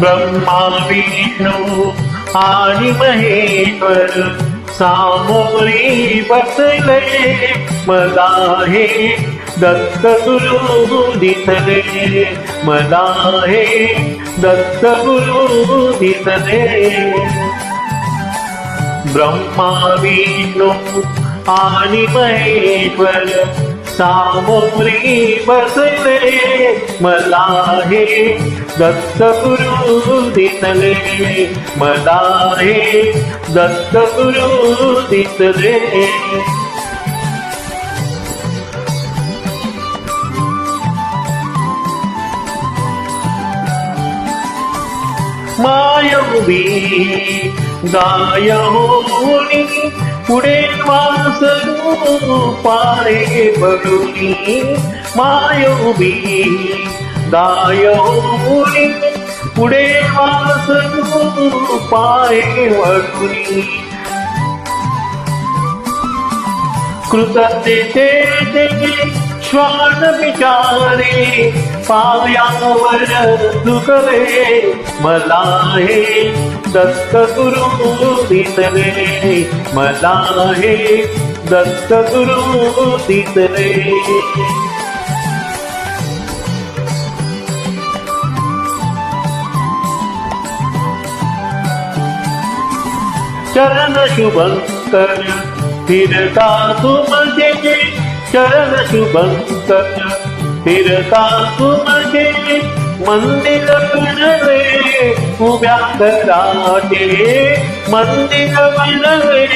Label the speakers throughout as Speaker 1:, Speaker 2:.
Speaker 1: ब्रह्मा विष्णू आणि महेश्वर सामोरी बसले, मला हे दत्त गुरु दिसले, मला हे दत्त गुरु दिसले. ब्रह्मा विष्णू आणि महेश्वर सामोरी बसले, मला हे दत्त गुरु दिसले, मला हे दत्त गुरु दिसले. मायवी गाय होनी पुढे वास पारे बडुनी, मायवी गाय होनी पुढे वास पारे बडुनी. कृतज्ञते श्वान विचारे पायावर झुकले, मला हे दत्त गुरु दिसले, मला हे दत्त गुरु दिसले. चरण शुभंकर फिरता तुमचे, चरण शुभंकर फिरता तुमचे, मंदिर बनवे उभ्या घराचे, मंदिर बनवे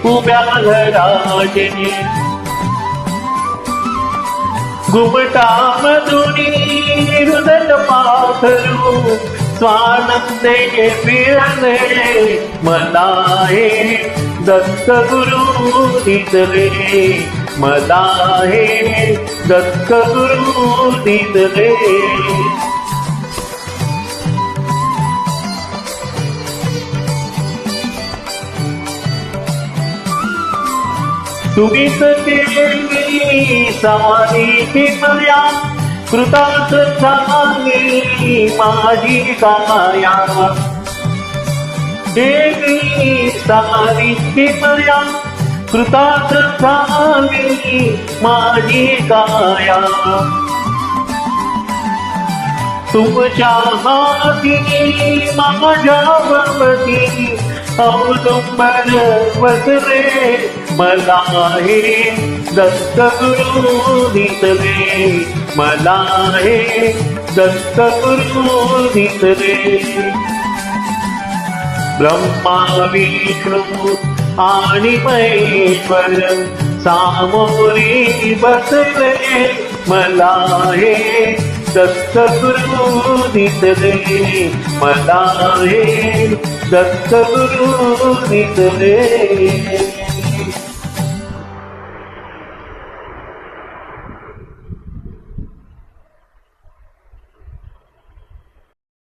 Speaker 1: उभ्या घराचे. घुमटा मधुनी हृदय पाखरू स्वानंदे फिरले, मला हे दत्त गुरु दिसले, मला हे दत्त गुरु दिसले. तुम्हीच केली सारी किमया, कृतार्थ झाली माझी काया. देवी सारी किमया, कृतार्थ झाली माझी काया. तुमच्या हाती माझ्या भवती औदुंबर बसले, मला हे दत्त गुरु दिसले, मला हे दत्त गुरु दिसले. ब्रह्मा विष्णू आणि महेश्वर सामोरी बसले, मला हे दत्त गुरु दिसले, मला हे दत्त गुरु दिसले.